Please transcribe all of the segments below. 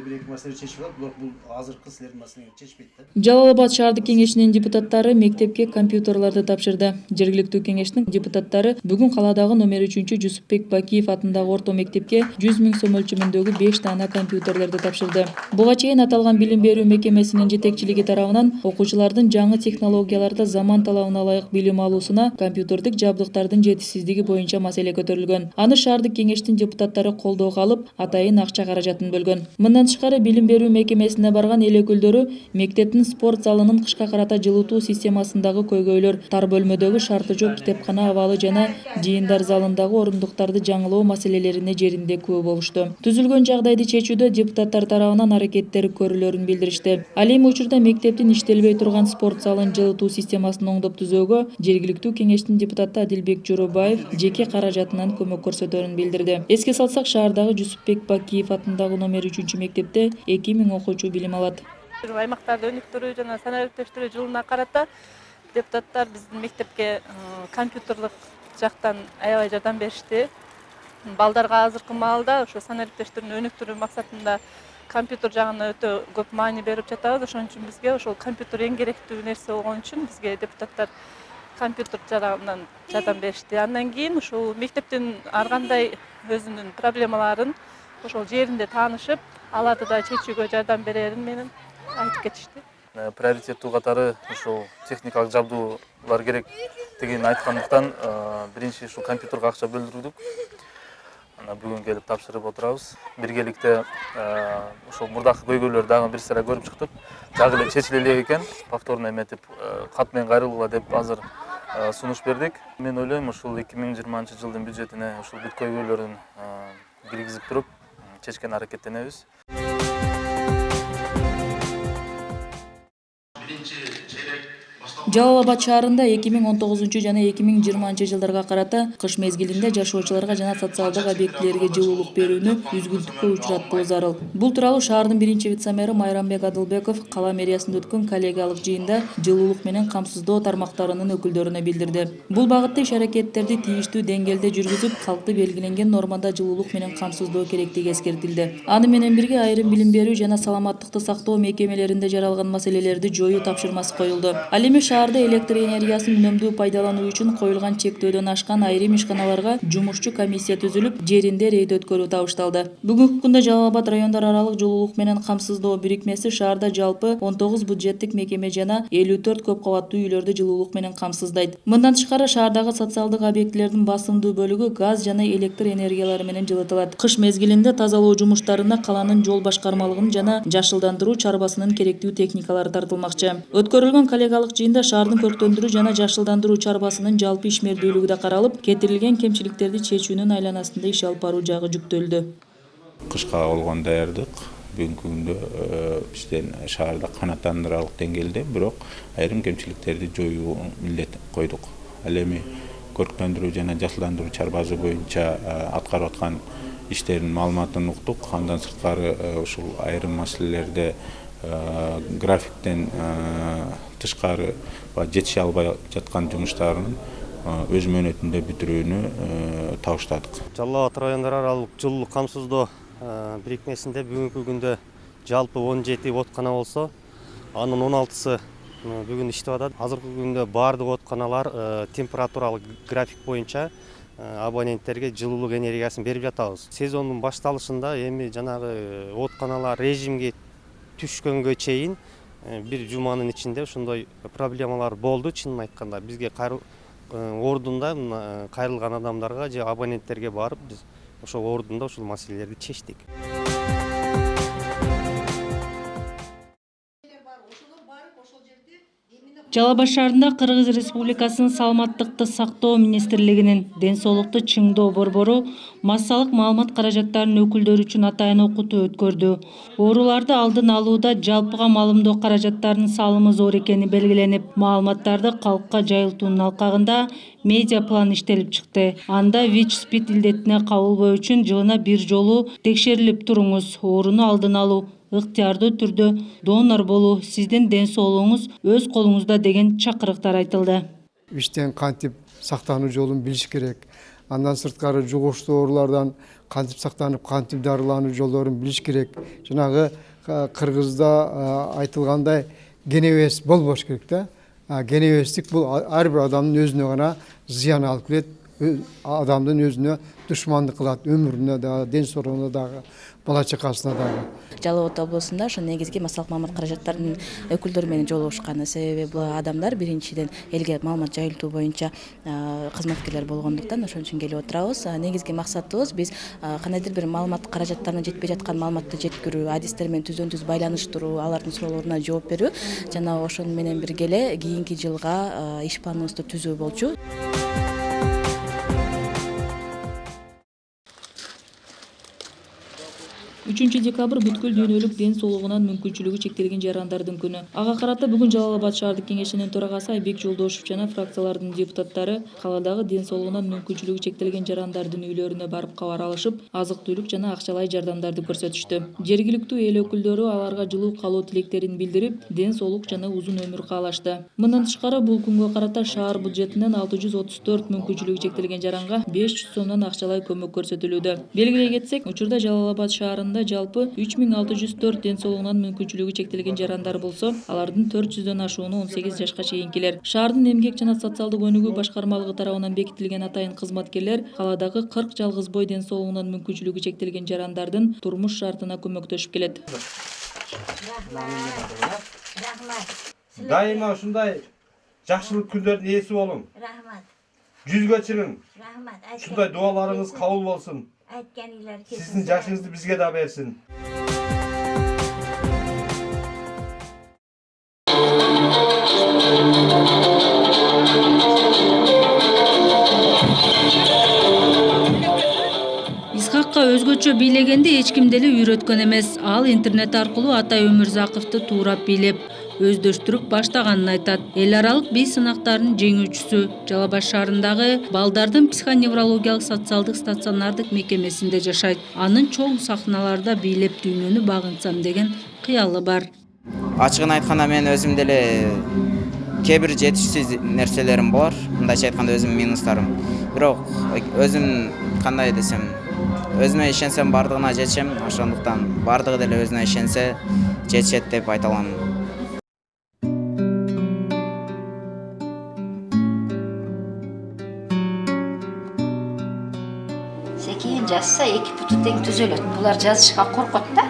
Бир-эки маселе чечип алат, бирок бул азыркы силердин маселеңерди чечпейт да. Жалал Абад шаардык кеңешинин депутаттары мектепке компьютерларды тапшырды. Жергиликтүү кеңештин депутаттары бүгүн каладагы номер 3 Жусупбек Бакиев атындагы орто мектепке 100 000 сом өлчөмүндөгү 5 дана компьютерлерди тапшырды. Буга чейин аталган билим берүү мекемесинин жетекчилиги тарабынан окуучулардын жаңы технологияларда заман талабына ылайык билим алуусуна компьютердик жабдыктардын жетишсиздиги боюнча маселе көтөрүлгөн. Аны шаардык кеңештин депутаттары колдоого алып, атайын акча каражатын бөлгөн. Мындан тышкары билим берүү мекемесине барган эл өкүлдөрү мектептин спорт залынын кышка карата жылытуу системасындагы көйгөйлөр, тар бөлмөдөгү шарты жок китепкана абалы жана жыйындар залындагы орундуктарды жаңылоо маселелерине жеринде күбө болушту. Түзүлгөн жагдайды чечүүдө депутаттар тарабынан аракеттер көрүлөрүн билдиришти. Ал эми учурда мектептин иштелбей турган спорт залын жылытуу системасын оңдоп түзөөгө жергиликтүү кеңештин депутаты Адилбек Жоробаев жеке каражатынан көмөк көрсөтөрүн билдирди. Эске салсак, шаардагы Жусупбек Бакиев атындагы номер 3 мектепте 2000 окуучу билим алат. Аймактарды өнүктүрүү жана санариптештирүү жылына карата депутаттар биздин мектепке компьютерлык жактан аябай жардам беришти. Балдарга азыркы маалда ошо санариптештирүүнү өнүктүрүү максатында компьютер жагына өтө көп маани берип жатабыз. Ошон үчүн бизге ошол компьютер эң керектүү нерсе болгон үчүн бизге депутаттар компьютер жагынан жардам беришти. Андан кийин ушул мектептин ар кандай өзүнүн проблемаларын ошол жеринде таанышып, аларды да чечүүгө жардам берерин менен айтып кетишти. Приоритеттүү катары ушул техникалык жабдуулар керектигин айткандыктан биринчи ушул компьютерге акча бөлдүрдүк. Бүгүн келип тапшырып отурабыз. Биргеликте ушул мурдакы көйгөйлөрдү дагы бир сыйра көрүп чыктык. Жагы эле чечиле элек экен. Повторно эметип кат менен кайрылгыла деп азыр сунуш бердик. Мен ойлойм, ушул 2020 жылдын бюджетине ушул бүт көйгөйлөрдүн киргизип туруп чечкен аракеттенебиз. Жалал Абад шаарында 2019 жана 2020 жылдарга карата кыш мезгилинде жашоочуларга жана социалдык объектилерге жылуулук берүүнү үзгүлтүккө учуратуу зарыл. Бул тууралуу шаардын биринчи вице-мэры Майрамбек Адылбеков кала мэриясында өткөн коллегиялык жыйында жылуулук менен камсыздоо тармактарынын өкүлдөрүнө билдирди. Бул багытта иш-аракеттерди тийиштүү деңгээлде жүргүзүп, калкты белгиленген нормада жылуулук менен камсыздоо керектиги эскертилди. Аны менен бирге айрым билим берүү жана саламаттыкты сактоо мекемелеринде жаралган маселелерди жоюу тапшырмасы коюлду. Ал эми шаарда электр энергиясын үнөмдүү пайдалануу үчүн коюлган чектөөдөн ашкан айрым ишканаларга жумушчу комиссия түзүлүп, жеринде рейд өткөрүү табышталды. Бүгүнкү күндө Жалал Абад райондар аралык жылуулук менен камсыздоо бирикмеси шаарда жалпы 19 бюджеттик мекеме жана 54 көп кабаттуу үйлөрдү жылуулук менен камсыздайт. Мындан тышкары шаардагы социалдык объектилердин басымдуу бөлүгү газ жана электр энергиялары менен жылытылат. Кыш мезгилинде тазалоо жумуштарына каланын жол башкармалыгынын жана жашылдандыруу чарбасынын керектүү техникалары тартылмакчы. Өткөрүлгөн коллегиялык жыйында шаардын көрктөндүрүү жана жашылдандыруу чарбасынын жалпы ишмердүүлүгү да каралып, кетирилген кемчиликтерди чечүүнүн айланасында иш алып баруу жагы жүктөлдү. Кышка болгон даярдык бүгүнкү күндө бизден шаарда канааттандырарлык деңгээлде, бирок айрым кемчиликтерди жоюу милдет койдук. Ал эми көрктөндүрүү жана жашылдандыруу чарбасы боюнча аткарып аткан иштердин маалыматын уктук. Андан сырткары ушул айрым маселелерде графиктен тышкары жетише албай жаткан жумуштарын өз мөөнөтүндө бүтүрүүнү табыштадык. Жалал Абад райондар аралык жылуулук камсыздоо бирикмесинде бүгүнкү күндө жалпы 17 откана болсо, анын 16сы бүгүн иштеп атат. Азыркы күндө баардык отканалар температуралык график боюнча абоненттерге жылуулук энергиясын берип жатабыз. Сезондун башталышында эми жанагы отканалар режимге түшкөнгө чейин бир жуманын ичинде ошондой проблемалар болду. Чынын айтканда бизге ордунда кайрылган адамдарга же абоненттерге барып биз ошол ордунда ушул маселелерди чечтик. Жалал Абад шаарында Кыргыз Республикасынын Саламаттыкты сактоо министрлигинин Ден соолукту чыңдоо борбору массалык маалымат каражаттарынын өкүлдөрү үчүн атайын окутуу өткөрдү. Ооруларды алдын алууда жалпыга маалымдоо каражаттарынын салымы зор экени белгиленип, маалыматтарды калкка жайылтуунун алкагында медиа план иштелип чыкты. Анда ВИЧ-СПИД илдетине кабылбоо үчүн жылына бир жолу текшерилип туруңуз, ооруну алдын алуу, ыктыярдуу түрдө донор болуу, сиздин ден соолугуңуз өз колуңузда деген чакырыктар айтылды. ВИЧтен кантип сактануу жолун билиш керек. Андан сырткары жугуштуу оорулардан кантип сактанып, кантип дарылануу жолдорун билиш керек. Жанагы Кыргызда айтылгандай генебес болбош керек да. Генебестик бул ар бир адамдын өзүнө гана зыян алып келет, адамдын өзүнө душмандык кылат, өмүрүнө дагы, ден соолугуна дагы, бала чакасына дагы. Жалал Абад облусунда ошо негизги массалык маалымат каражаттарынын өкүлдөрү менен жолугушкан. Себеби бул адамдар биринчиден элге маалымат жайылтуу боюнча кызматкерлер болгондуктан ошон үчүн келип отурабыз. Негизги максатыбыз биз кандайдыр бир маалымат каражаттарына жетпей жаткан маалыматты жеткирүү, адистер менен түздөн түз байланыштыруу, алардын суроолоруна жооп берүү жана ошону менен бирге эле кийинки жылга иш планыбызды түзүү болчу. 3 декабрь бүткүл дүйнөлүк ден соолугунан мүмкүнчүлүгү чектелген жарандардын күнү. Ага карата бүгүн Жалал Абад шаардык кеңешинин төрагасы Айбек Жолдошов жана фракциялардын депутаттары каладагы ден соолугунан мүмкүнчүлүгү чектелген жарандардын үйлөрүнө барып кабар алышып, азык-түлүк жана акчалай жардамдарды көрсөтүштү. Жергиликтүү эл өкүлдөрү аларга жылуу калуу тилектерин билдирип, ден соолук жана узун өмүр каалашты. Мындан тышкары бул күнгө карата шаар бюджетинен 634 мүмкүнчүлүгү чектелген жаранга 500 сомдон акчалай көмөк көрсөтүлүүдө. Белгилей кетсек, учурда Жалал Абад шаарында жалпы 3604 ден соолугунан мүмкүнчүлүгү чектелген жарандар болсо, алардын 400дөн ашууну 18 жашка чейинкилер. Шаардын эмгек жана социалдык өнүгүү башкармалыгы тарабынан бекитилген атайын кызматкерлер каладагы 40 жалгыз бой ден соолугунан мүмкүнчүлүгү чектелген жарандардын турмуш шартына көмөктөшүп келет. Дайыма ушундай жакшылык күндөрдүн ээси болуң. Рахмат. Жүзгө чыгың. Рахмат. Ушундай дуаларыңыз кабыл болсун. Сиздин жашыңызды бизге да берсин. Исхакка өзгөчө бийлегенди эч ким деле үйрөткөн эмес. Ал интернет аркылуу Атай Өмүрзаковду туурап бийлеп, өздөштүрүп баштаганын айтат. Эл аралык бий сынактарынын жеңүүчүсү Жалал Абад шаарындагы балдардын психоневрологиялык социалдык стационардык мекемесинде жашайт. Анын чоң сахналарда бийлеп дүйнөнү багынсам деген кыялы бар. Ачыгын айтканда мен өзүм деле кээ бир жетишсиз нерселерим бар. Мындайча айтканда өзүмдүн минустарым. Бирок өзүм кандай десем, өзүмө ишенсем бардыгына жетишем, ошондуктан бардыгы деле өзүнө ишенсе жетишет деп айта алам. Секейин жазса 2 буту тең түзөлөт. Булар жазышка коркот да.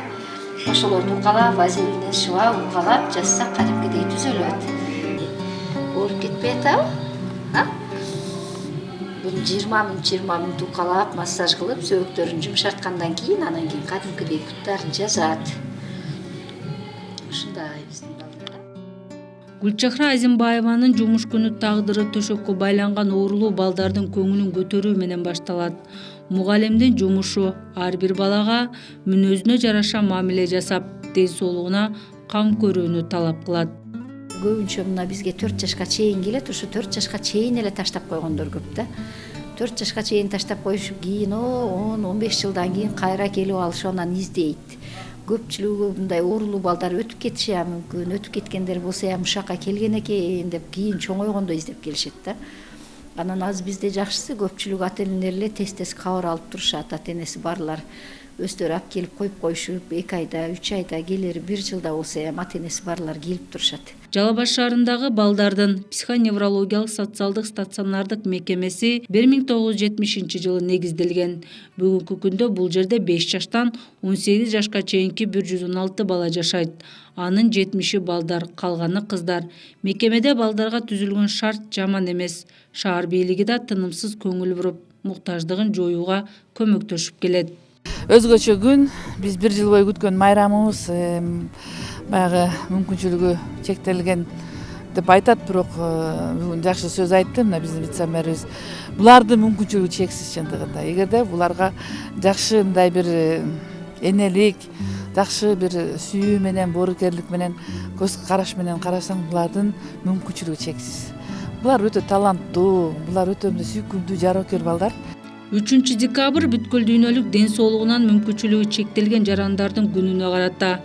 Ошолорду укалап, вазелинден шыбап, укалап жазса кадимкидей түзөлөт. Ооруп кетпей атабы? Бул 20 мүнөт укалап, массаж кылып, сөбөктөрүн жумшарткандан кийин, анан кийин кадимкидей буттарын жазат. Ушундай биздин балдар. Гүлчахра Азимбаеванын жумуш күнү тагдыры төшөккө байланган оорулуу балдардын көңүлүн көтөрүү менен башталат. Мугалимдин жумушу ар бир балага мүнөзүнө жараша мамиле жасап, ден соолугуна кам көрүүнү талап кылат. Көбүнчө мына бизге 4 жашка чейин келет, ушу 4 жашка чейин эле таштап койгондор көп да. 4 жашка чейин таштап коюшуп, кийин 10-15 жылдан кийин кайра келип алып анан издейт. Көпчүлүгү мындай оорулуу балдар өтүп кетиши мүмкүн, өтүп кеткендер болсо ушака келген экен деп кийин чоңойгондо издеп келишет да. Анан аз бизде жакшысы көпчүлүк ата-энелер эле тез кабар алып турушат. Ата-энеси барлар өздөрү алып келип коюп коюшуп, 2 айда, 3 айда, келери 1 жылда болсо ата-энеси барлар келип турушат. Жалал Абад шаарындагы балдардын психоневрологиялык социалдык стационардык мекемеси 1970-жылы негизделген. Бүгүнкү күндө бул жерде 5 жаштан 18 жашка чейинки 116 бала жашайт. Анын 70-и балдар, калганы кыздар. Мекемеде балдарга түзүлгөн шарт жаман эмес. Шаар бийлиги да тынымсыз көңүл буруп, муктаждыгын жоюуга көмөктөшүп келет. Өзгөчө күн, биз 1 жыл бою күткөн майрамыбыз баягы мүмкүнчүлүгү чектелген деп айтат, бирок бүгүн жакшы сөз айтты мына биздин вице-мэрибиз. Булардын мүмкүнчүлүгү чексиз чындыгында. Эгерде буларга жакшы мындай бир энелик, жакшы бир сүйүү менен, боорукерлик менен, көз караш менен карасаң, булардын мүмкүнчүлүгү чексиз. Булар өтө таланттуу, булар өтө сүйкүмдүү, жарокер балдар. 3 декабрь бүткүл дүйнөлүк ден соолугунан мүмкүнчүлүгү чектелген жарандардын күнүнө карата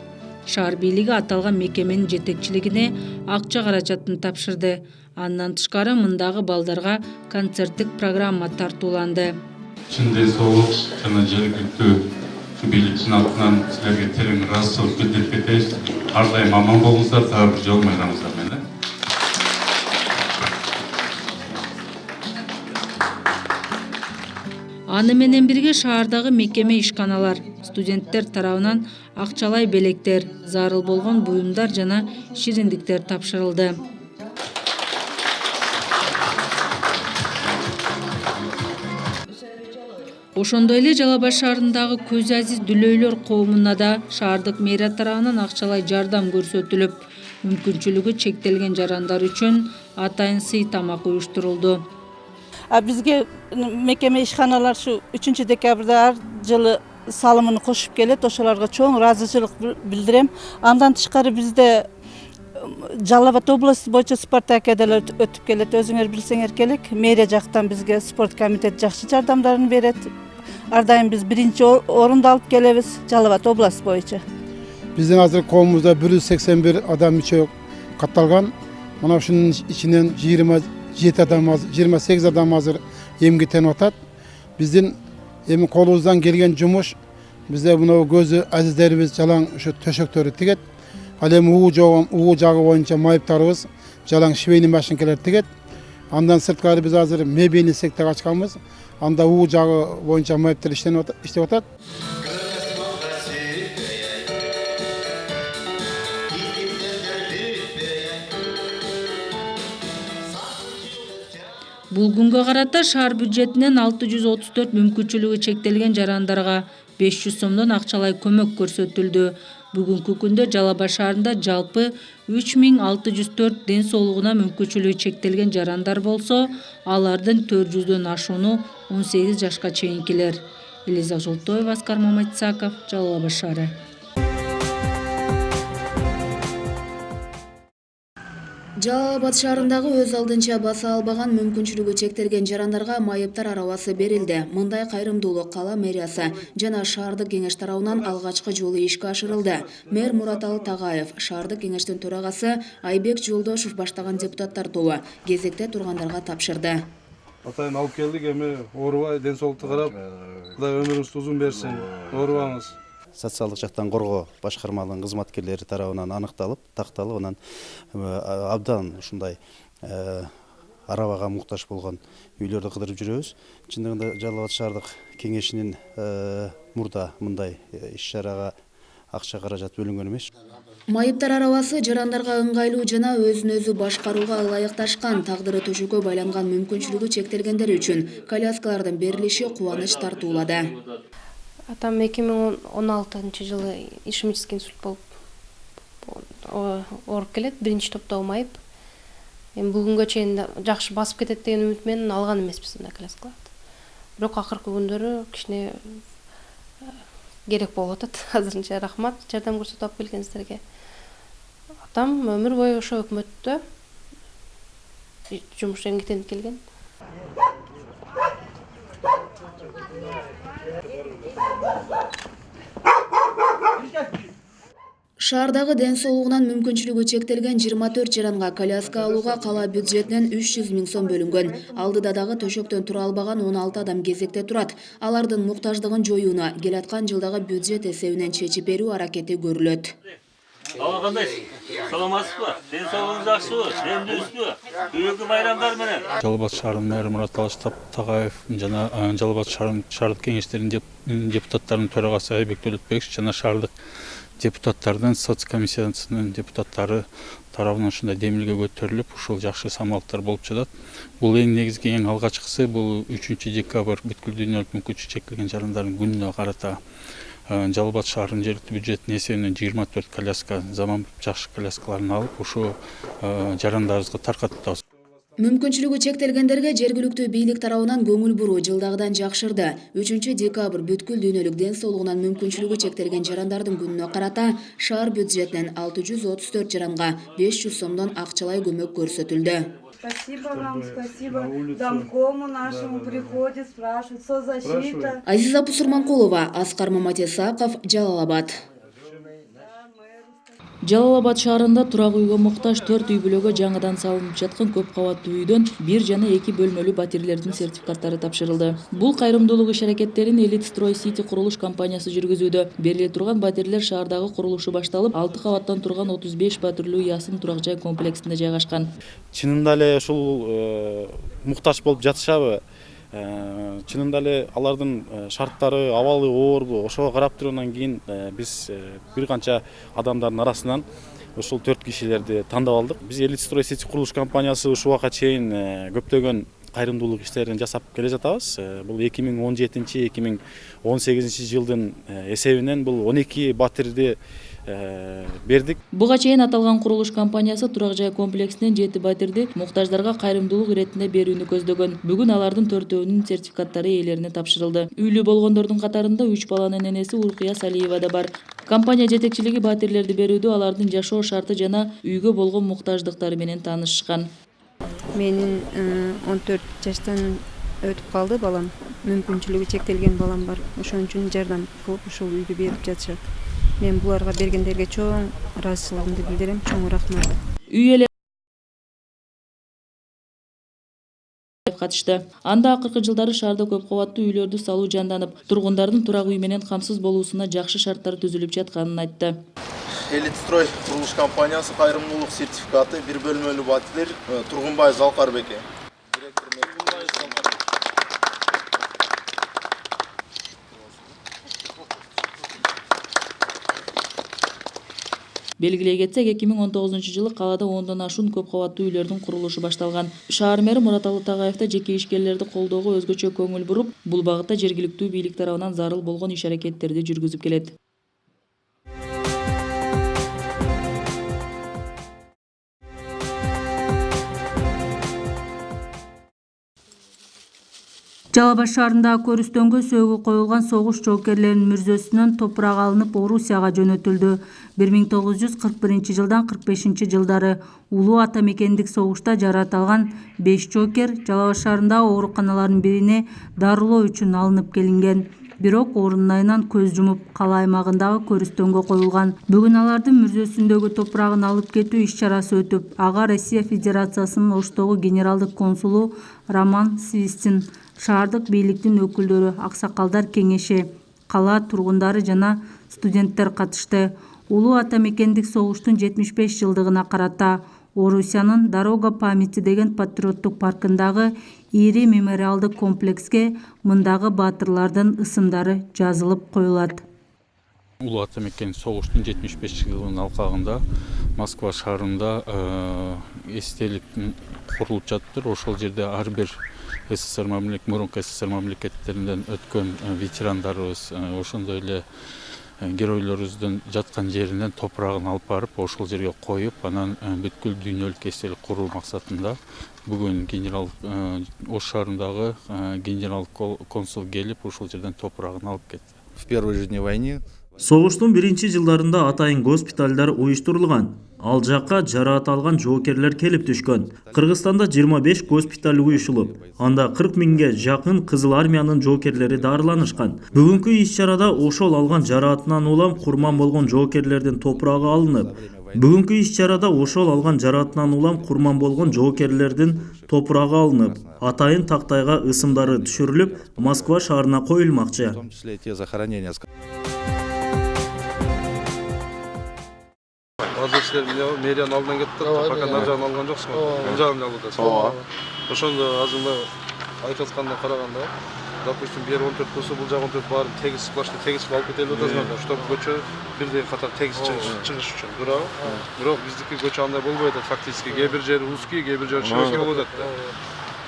шаар бийлиги аталган мекеменин жетекчилигине акча каражатын тапшырды. Андан тышкары мындагы балдарга концерттик программа тартууланды. чын денсаулық жана жергиликтүү бийликтин атынан силерге терең ыраазычылык билдирип кетебиз. Ар дайым аман болуңуздар, дагы бир жолу майрамыңыздар менен. Аны менен бирге шаардагы мекеме ишканалар, студенттер тарабынан акчалай белектер, зарыл болгон буюмдар жана шириндиктер тапшырылды. Ошондой эле Жалал Абад шаарындагы көз азиз дүлөйлөр коомуна да шаардык мэрия тарабынан акчалай жардам көрсөтүлүп, мүмкүнчүлүгү чектелген жарандар үчүн атайын сый тамак уюштурулду. Бизге мекеме ишканалар şu 3 декабрда ар жылы салымын кошуп келет, ошолорго чоң ыраазычылык билдирем. Андан тышкары бизде Жалал Абад области боюнча спорт академиялар өтүп келет. Өзүңөр билсеңер керек, мэрия жактан бизге спорт комитет жакшы жардамдарын берет. Ар дайым биз биринчи орунду алып келебиз Жалал Абад области боюнча. Биздин азыр коомубузда 181 адам мүчө катталган. Мына ушунун ичинен 28 адам азыр эмгектенип атат. Биздин эми колубуздан келген жумуш бизде мына көзү азиздерибиз жалаң ушу төшөктөрү тигет. Ал эми уу жагы боюнча майыптарыбыз жалаң швейный машинкалар тигет. Андан сырткары биз азыр мебельный сектор ачканбыз. Анда уу жагы боюнча майыптар иштеп атат. Бул күнгө карата шаар бюджетинен 634 мүмкүнчүлүгү чектелген жарандарга 500 сомдон акчалай көмөк көрсөтүлдү. Бүгүнкү күндө Жалал Абад шаарында жалпы 3604 ден соолугуна мүмкүнчүлүгү чектелген жарандар болсо, алардын 400дөн ашууну 18 жашка чейинкилер. Элиза Жолтоева, Аскар Маматисаков, Жалал Абад шаары. Жалал Абад шаарындагы өз алдынча баса албаган мүмкүнчүлүгү чектелген жарандарга майыптар арабасы берилди. Мындай кайрымдуулук кала мэриясы жана шаардык кеңеш тарабынан алгачкы жолу ишке ашырылды. Мэр Мураталы Тагаев, шаардык кеңештин төрагасы Айбек Жолдошов баштаган депутаттар тобу кезекте тургандарга тапшырды. Атайын алып келдик, эми оорубай, ден соолукту карап, Кудай өмүрүңүздү узун берсин. Оорубаңыз. Социалдык жактан коргоо башкармалыгынын кызматкерлери тарабынан аныкталып, такталып, анан абдан ушундай арабага муктаж болгон үйлөрдү кыдырып жүрөбүз. Чындыгында Жалал Абад шаардык кеңешинин мурда мындай иш-чарага акча каражат бөлүнгөн эмес. Майыптар арабасы жарандарга ыңгайлуу жана өзүн өзү башкарууга ылайыкташкан, тагдыры төшөккө байланган мүмкүнчүлүгү чектелгендер үчүн коляскалардын берилиши кубаныч тартуулады. Атам 2016 жылы ишемический инсульт болуп ооруп келет, биринчи топтогу майып. Эми бүгүнгө чейин жакшы басып кетет деген үмүт менен алган эмеспиз мындай коляскаларды. Бирок акыркы күндөрү кичине керек болуп атат. Азырынча рахмат жардам көрсөтүп алып келгениңиздерге. Атам өмүр бою ошо өкмөттө жумуш эмгектенип келген. Шаардагы ден соолугунан мүмкүнчүлүгү чектелген 24 жаранга коляска алууга кала бюджетинен 300 000 сом бөлүнгөн. Алдыда дагы төшөктөн тура албаган 16 адам кезекте турат. Алардын муктаждыгын жоюуна келаткан жылдагы бюджет эсебинен чечип берүү аракети көрүлөт. Ага кандайсыз? Саламатсызбы? Ден соолугуңуз жакшыбы? Эмдүүсүзбү? Бүгүнкү майрамдар менен. Жалал Абад шаарынын мэрі Мураталы Тагаев жана Жалал Абад шаардык кеңештеринин депутаттарынын төрагасы Айбек Төлөтбекович жана шаардык депутаттардын соцкомиссиясынын депутаттары тарабынан ушундай демилге көтөрүлүп, ушул жакшы самалыктар болуп жатат. Бул эң негизги, эң алгачкысы бул 3 декабрь бүткүл дүйнөлүк мүмкүнчүлүгү чектелген жарандардын күнүнө карата Жалал Абад шаарынын жергиликтүү бюджетинин эсебинен 24 коляска, заманбап жакшы коляскаларын алып, ушу жарандарыбызга таркатып атабыз. Мүмкүнчүлүгү чектелгендерге жергиликтүү бийлик тарабынан көңүл буруу жылдагыдан жакшырды. 3 декабрь бүткүл дүйнөлүк ден соолугунан мүмкүнчүлүгү чектелген жарандардын күнүнө карата шаар бюджетинен 634 жаранга 500 сомдон акчалай көмөк көрсөтүлдү. Спасибо вам, спасибо домкому нашему приходит, спрашивают, соцзащита. Азиза Пусурманкулова, Аскар Маматисаков, Жалал Абад. Жалал Абад шаарында турак үйгө муктаж 4 үй бүлөгө жаңыдан салынып жаткан көп кабаттуу үйдөн 1 жана 2 бөлмөлүү батирлердин сертификаттары тапшырылды. Бул кайрымдуулук иш-аракеттерин Elite Stroy City курулуш компаниясы жүргүзүүдө. Бериле турган батирлер шаардагы курулушу башталып, 6 кабаттан турган 35 батирлүү ясым турак жай комплексинде жайгашкан. Чынында эле ушул муктаж болуп жатышабы? Чынында эле алардын шарттары, абалы оорбу? Ошого карап тургандан кийин биз бир канча адамдардын арасынан ушул 4 кишилерди тандап алдык. Биз Elite Stroy City курулуш компаниясы ушул убакка чейин көптөгөн кайрымдуулук иштерин жасап келе жатабыз. Бул 2017-2018 жылдын эсебинен бул 12 батирди бердик. Буга чейин аталган курулуш компаниясы турак жай комплексинен 7 батирди муктаждарга кайрымдуулук иретинде берүүнү көздөгөн. Бүгүн алардын 4-өөнүн сертификаттары ээлерине тапшырылды. Үйлүү болгондордун катарында 3 баланын энеси Уркуя Салиева да бар. Компания жетекчилиги батирлерди берүүдө алардын жашоо шарты жана үйгө болгон муктаждыктары менен таанышышкан. Менин 14 жаштан өтүп калды балам. Мүмкүнчүлүгү чектелген балам бар. Ошон үчүн жардам кылып ушул үйдү берип жатышат. Мен буларга бергендерге чоң ыраазычылыгымды билдирем. Чоң рахмат. Үй ээлери катышты. Анда акыркы жылдары шаарда көп кабаттуу үйлөрдү салуу жанданып, тургундардын турак үй менен камсыз болуусуна жакшы шарттар түзүлүп жатканын айтты. Elite Stroy курулуш компаниясы кайрымдуулук сертификаты, 1 бөлмөлүү батир, Тургунбай Залкарбеке. Белгилей кетсек, 2019 жылы калаада 10дон ашуун көп кабаттуу үйлөрдүн курулушу башталган. Шаар мэри Мураталы Тагаев да жеке ишкерлерди колдоого өзгөчө көңүл буруп, бул багытта жергиликтүү бийлик тарабынан зарыл болгон иш-аракеттерди жүргүзүп келет. Жалал Абад шаарындагы көрүстөнгө сөөгү коюлган согуш жоокерлеринин мүрзөсүнөн топурак алынып Орусияга жөнөтүлдү. 1941 жылдан 45 жылдары улуу ата мекендик согушта жараат алган 5 жоокер Жалал Абад шаарындагы ооруканалардын бирине дарылоо үчүн алынып келинген. Бирок орунун айынан көз жумуп, кала аймагындагы көрүстөнгө коюлган. Бүгүн алардын мүрзөсүндөгү топурагын алып кетүү иш-чарасы өтүп, ага Россия Федерациясынын Оштогу генералдык консулу Роман Свистин, шаардык бийликтин өкүлдөрү, аксакалдар кеңеши, кала тургундары жана студенттер катышты. Улуу ата мекендик согуштун 75 жылдыгына карата Орусиянын Дорога памяти деген патриоттук паркындагы ири мемориалдык комплекске мындагы баатырлардын ысымдары жазылып коюлат. Улуу ата мекендик согуштун 75 жылдыгынын алкагында Москва шаарында эстелик курулуп жатыптыр. Ошол жерде ар бир СССР мурунку СССР мамлекеттеринен өткөн ветерандарыбыз, ошондой эле геройлорубуздун жаткан жеринен топурагын алып барып, ошол жерге коюп, анан бүткүл дүйнөлүк эстелик куруу максатында бүгүн генерал Ош шаарындагы генерал консул келип, ошол жерден топурагын алып кетти. В первой же дне войны Согуштун биринчи жылдарында атайын госпиталдар уюштурулган. Ал жакка жараат алган жоокерлер келип түшкөн. Кыргызстанда 25 госпиталь уюшулуп, анда 40 миңге жакын Кызыл армиянын жоокерлери дарыланышкан. Бүгүнкү иш-чарада ошол алган жараатынан улам курман болгон жоокерлердин топурагы алынып, атайын тактайга ысымдары түшүрүлүп, Москва шаарына коюлмакчы. Азыр мэриянын алдынан кеттик, пока нар жагын алган жоксуң. Оң жагын алып атасың. Ошондо азыр айтып аткандан караганда, допустим, бери 14 болсо, бул жак 14 баарын тегиз сплошный тегиз алып кетели атасың да, чтобы көчө бирдей катар тегиз чыгыш үчүн. Бирок биздики көчө андай болбой атат фактически. Кээ бир жери узкий, кээ бир жери широкий болуп атат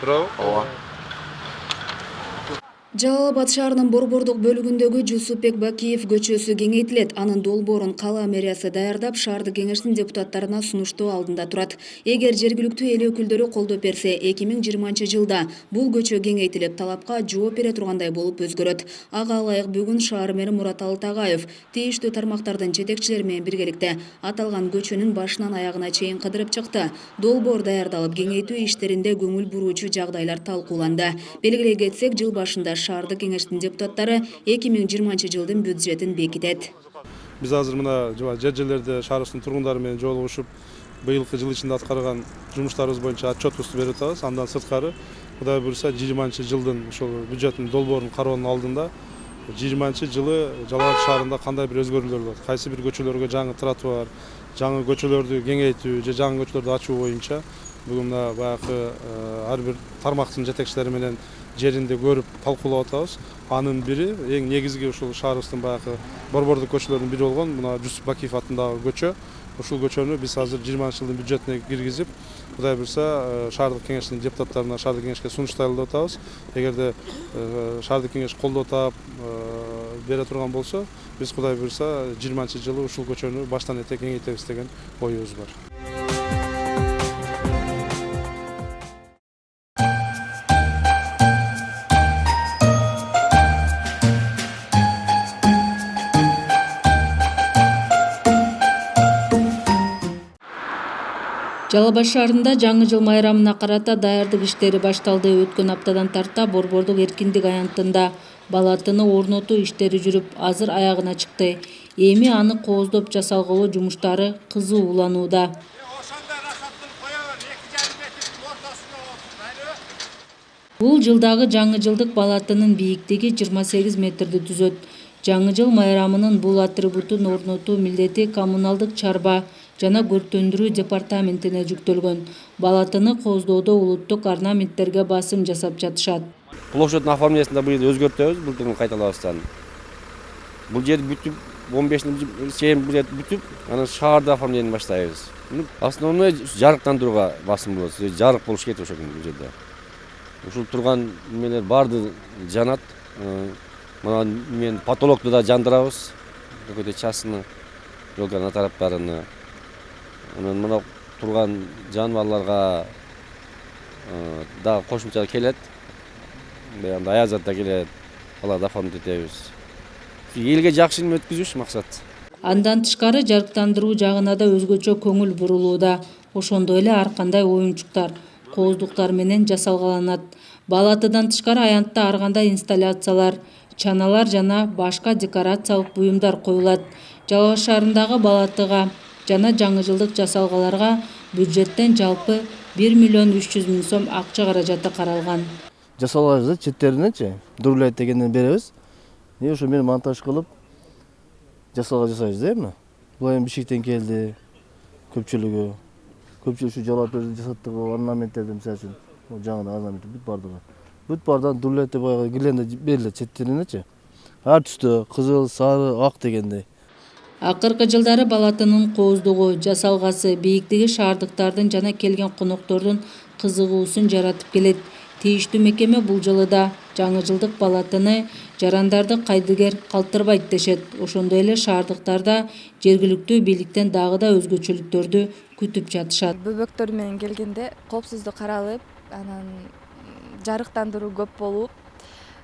да. Ооба. Жалал Абад шаарынын борбордук бөлүгүндөгү Жусупбек Бакиев көчөсү кеңейтилет. Анын долбоорун кала мэриясы даярдап, шаардык кеңештин депутаттарына сунуштоо алдында турат. Эгер жергиликтүү эл өкүлдөрү колдоп берсе, 2020 жылда бул көчө кеңейтилип, талапка жооп бере тургандай болуп өзгөрөт. Ага ылайык бүгүн шаар мэри Мураталы Тагаев тийиштүү тармактардын жетекчилери менен биргеликте аталган көчөнүн башынан аягына чейин кыдырып чыкты. Долбоор даярдалып, кеңейтүү иштеринде көңүл буруучу жагдайлар талкууланды. Белгилей кетсек, жыл башында шаардык кеңештин депутаттары 2020 жылдын бюджетин бекитет. Биз азыр мына жер жерлерде шаарыбыздын тургундары менен жолугушуп, быйылкы жыл ичинде аткарган жумуштарыбыз боюнча отчетубузду берип атабыз. Андан сырткары Кудай буюрса 20-жылдын ошол бюджеттин долбоорун кароонун алдында 20-жылы Жалал Абад шаарында кандай бир өзгөрүүлөр болот, кайсы бир көчөлөргө жаңы тротуар, жаңы көчөлөрдү кеңейтүү же жаңы көчөлөрдү ачуу боюнча бүгүн мына баягы ар бир тармактын жетекчилери менен жеринде көрүп талкуулап атабыз. Анын бири эң негизги ушул шаарыбыздын баягы борбордук көчөлөрүнүн бири болгон мына Жусуп Бакиев атындагы көчө. Ушул көчөнү биз азыр 20-жылдын бюджетине киргизип, Кудай буюрса шаардык кеңештин депутаттарына шаардык кеңешке сунуш даярдап атабыз. Эгерде шаардык кеңеш колдоо таап бере турган болсо, биз Кудай буюрса 20-жылы ушул көчөнү баштан эте кеңейтебиз деген оюбуз бар. Жалал Абад шаарында жаңы жыл майрамына карата даярдык иштери башталды. Өткөн аптадан тарта Борбордук эркиндик аянтында балатыны орнотуу иштери жүрүп, азыр аягына чыкты. Эми аны кооздоп жасалгылоо жумуштары кызуу уланууда. Бул жылдагы жаңы жылдык балатынын бийиктиги 28 метрди түзөт. Жаңы жыл майрамынын бул атрибутун орнотуу милдети коммуналдык чарба жана көрктөндүрүү департаментине жүктөлгөн. Балатыны кооздоодо улуттук орнаменттерге басым жасап жатышат. Площадьтын оформлениясын да быйыл өзгөртөбүз, былтырын кайталабыздан. Бул жер бүтүп, 15 чейин бүтүп, анан шаарда оформление баштайбыз. Основной жарыктандырууга басым болот. Жарык болуш керек ошол жерде. Ушул турган эмелер барды жанат. Мына мен потолокту да жандырабыз. Какой-то частный жолдардын тараптарына. Анан мына турган жаныбарларга да кошумча келет. Баягы аязат да келет. Аларды оформить этебиз. Элге жакшы өткүзүш максат. Андан тышкары жарыктандыруу жагына да өзгөчө көңүл бурулууда. Ошондой эле ар кандай оюнчуктар, кооздуктар менен жасалгаланат. Балатыдан тышкары аянтта ар кандай инсталляциялар, чаналар жана башка декорациялык буюмдар коюлат. Жалал Абад шаарындагы балатыга жана жаңы жылдык жасалгаларга бюджеттен жалпы 1,3 миллион сом акча каражаты каралган. Жасалганды четтериненчи дурлайт дегенден беребиз. Ошо мени монтаж кылып жасайбыз да эми. Бул эми Бишкектен келди көпчүлүгү. Көпчүлүк ушу Жалал Абадты жасаттыгы орнаменттерди мисалы үчүн жаңы орнамент бүт бардыгы. Бүт бардан дурлайт баягы гиленде берилет четтериненчи. Ар түстө кызыл, сары, ак дегендей. Акыркы жылдары балатынын кооздугу, жасалгасы, бийиктиги шаардыктардын жана келген коноктордун кызыгуусун жаратып келет. Тийиштүү мекеме бул жылы да жаңы жылдык балатыны жарандарды кайдыгер калтырбайт дешет. Ошондой эле шаардыктарда жергиликтүү бийликтен дагы да өзгөчөлүктөрдү күтүп жатышат. Бөбөктөр менен келгенде коопсуздук каралып, анан жарыктандыруу көп болуп,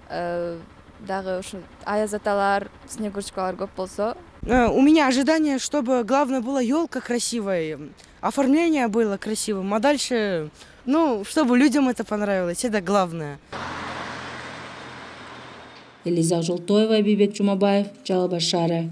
дагы ушу аязаталар, снегурочкалар көп болсо. У меня ожидание, чтобы главное было елка красивая, оформление было красивым, а дальше, чтобы людям это понравилось, это главное. Элиза Жолтоева, Бейбек Жумабаев, Жалал Абад шаары.